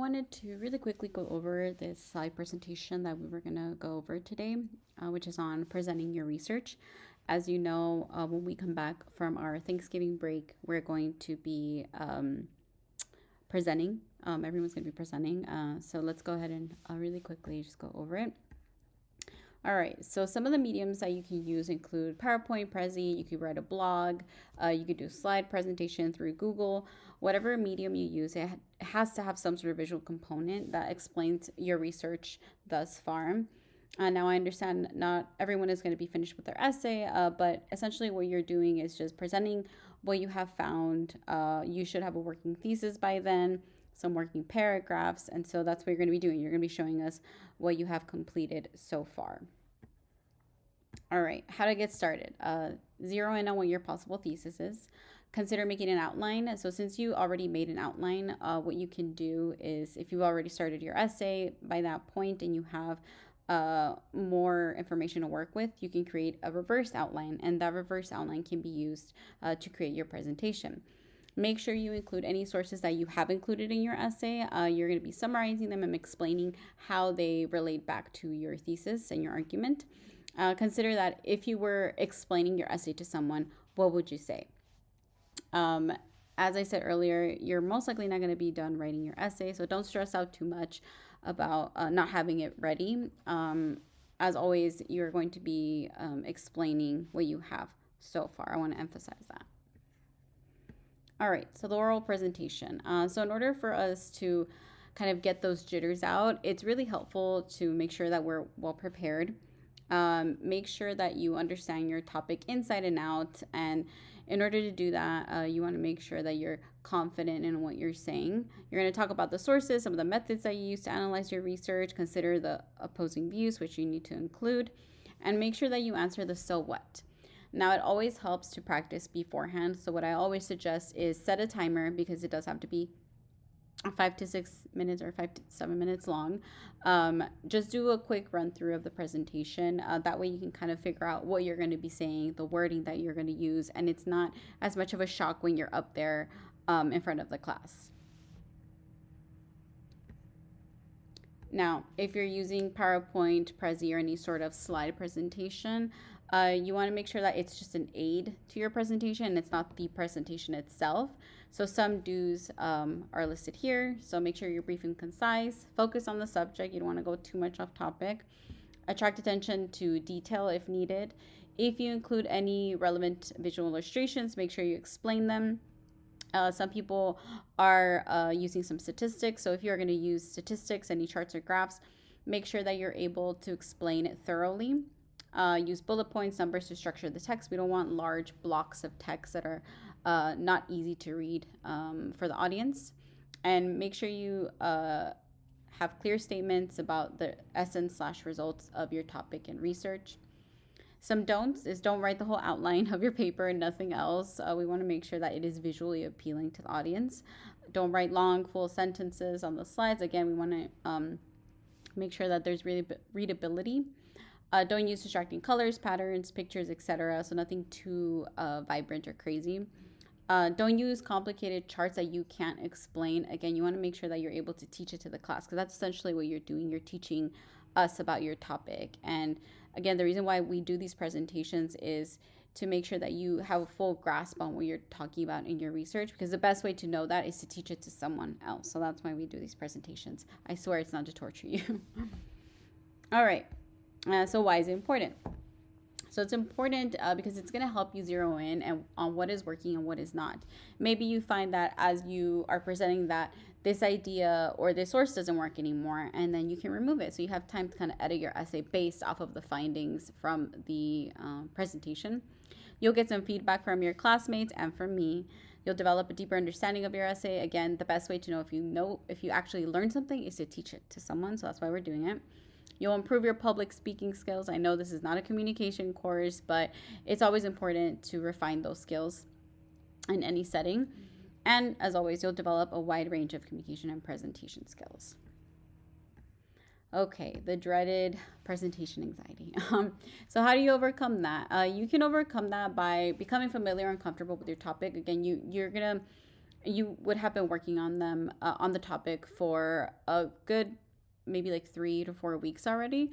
wanted to really quickly go over this slide presentation that we were going to go over today, which is on presenting your research. As you know, when we come back from our Thanksgiving break, we're going to be presenting. Everyone's going to be presenting. So let's go ahead and really quickly just go over it. All right, so some of the mediums that you can use include PowerPoint, Prezi, you could write a blog, you could do a slide presentation through Google. Whatever medium you use, it has to have some sort of visual component that explains your research thus far. Now, I understand not everyone is going to be finished with their essay, but essentially what you're doing is just presenting what you have found. You should have a working thesis by then, some working paragraphs, and so that's what you're going to be doing. You're going to be showing us what you have completed so far. All right, how to get started. Zero in on what your possible thesis is. Consider making an outline. So since you already made an outline, what you can do is if you've already started your essay by that point and you have more information to work with, you can create a reverse outline, and that reverse outline can be used to create your presentation. Make sure you include any sources that you have included in your essay. You're going to be summarizing them and explaining how they relate back to your thesis and your argument. Consider that if you were explaining your essay to someone, what would you say? As I said earlier, you're most likely not going to be done writing your essay, so don't stress out too much about not having it ready. As always, you're going to be explaining what you have so far. I want to emphasize that. All right, so the oral presentation. So in order for us to kind of get those jitters out, it's really helpful to make sure that we're well prepared. Make sure that you understand your topic inside and out. And in order to do that, you want to make sure that you're confident in what you're saying. You're going to talk about the sources, some of the methods that you use to analyze your research, consider the opposing views, which you need to include, and make sure that you answer the so what. Now, it always helps to practice beforehand. So what I always suggest is set a timer, because it does have to be 5 to 6 minutes or 5 to 7 minutes long. Just do a quick run through of the presentation. That way you can kind of figure out what you're going to be saying, the wording that you're going to use, and it's not as much of a shock when you're up there in front of the class. Now, if you're using PowerPoint, Prezi, or any sort of slide presentation, you want to make sure that it's just an aid to your presentation and it's not the presentation itself. So some do's are listed here. So make sure you're brief and concise. Focus on the subject. You don't want to go too much off topic. Attract attention to detail if needed. If you include any relevant visual illustrations, make sure you explain them. Some people are using some statistics. So if you're going to use statistics, any charts or graphs, make sure that you're able to explain it thoroughly. Use bullet points, numbers to structure the text. We don't want large blocks of text that are not easy to read for the audience. And make sure you have clear statements about the essence/results of your topic and research. Some don'ts is don't write the whole outline of your paper and nothing else. We want to make sure that it is visually appealing to the audience. Don't write long, full sentences on the slides. Again, we want to make sure that there's really readability. Don't use distracting colors, patterns, pictures, etc. So nothing too vibrant or crazy. Don't use complicated charts that you can't explain. Again, you want to make sure that you're able to teach it to the class, because that's essentially what you're doing. You're teaching us about your topic. And again, the reason why we do these presentations is to make sure that you have a full grasp on what you're talking about in your research, because the best way to know that is to teach it to someone else. So that's why we do these presentations. I swear it's not to torture you. All right. So why is it important? So it's important because it's going to help you zero in and on what is working and what is not. Maybe you find that as you are presenting that this idea or this source doesn't work anymore, and then you can remove it. So you have time to kind of edit your essay based off of the findings from the presentation. You'll get some feedback from your classmates and from me. You'll develop a deeper understanding of your essay. Again, the best way to know if you actually learned something is to teach it to someone. So that's why we're doing it. You'll improve your public speaking skills. I know this is not a communication course, but it's always important to refine those skills in any setting. And as always, you'll develop a wide range of communication and presentation skills. Okay, the dreaded presentation anxiety. So how do you overcome that? You can overcome that by becoming familiar and comfortable with your topic. Again, you're going to you would have been working on them on the topic for a good maybe like 3 to 4 weeks already.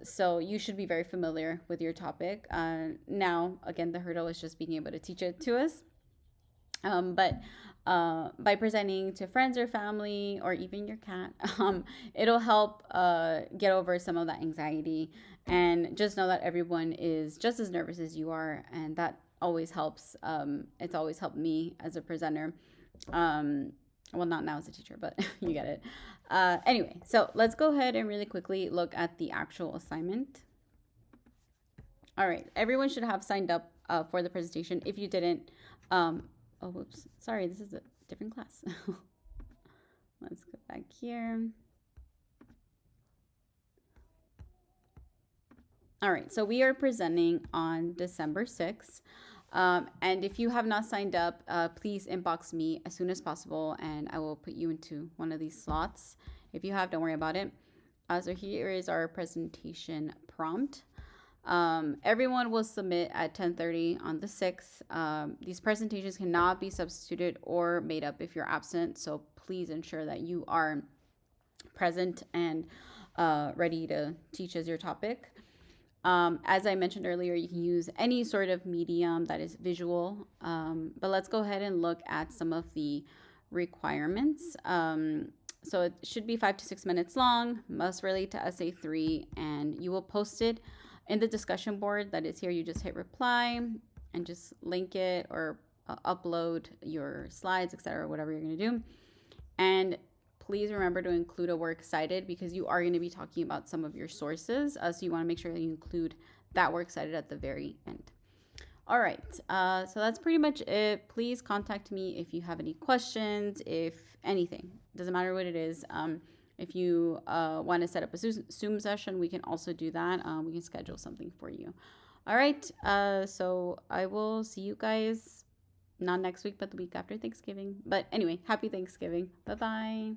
So you should be very familiar with your topic. Now, again, the hurdle is just being able to teach it to us. But by presenting to friends or family or even your cat, it'll help get over some of that anxiety. And just know that everyone is just as nervous as you are, and that always helps. It's always helped me as a presenter. Um, well, not now as a teacher, but you get it. Anyway, so let's go ahead and really quickly look at the actual assignment. All right, everyone should have signed up for the presentation. If you didn't, oh, whoops. Sorry, this is a different class. Let's go back here. All right, so we are presenting on December 6th. And if you have not signed up, please inbox me as soon as possible and I will put you into one of these slots. If you have, don't worry about it. So here is our presentation prompt. Everyone will submit at 10:30 on the 6th. These presentations cannot be substituted or made up if you're absent, so please ensure that you are present and ready to teach as your topic. As I mentioned earlier, you can use any sort of medium that is visual, but let's go ahead and look at some of the requirements. So it should be 5 to 6 minutes long, must relate to essay 3, and you will post it in the discussion board that is here. You just hit reply and just link it or upload your slides, etc., whatever you're going to do. And please remember to include a works cited because you are going to be talking about some of your sources. So you want to make sure that you include that works cited at the very end. All right. So that's pretty much it. Please contact me if you have any questions, if anything. Doesn't matter what it is. If you want to set up a Zoom session, we can also do that. We can schedule something for you. All right. So I will see you guys not next week, but the week after Thanksgiving. But anyway, happy Thanksgiving. Bye-bye.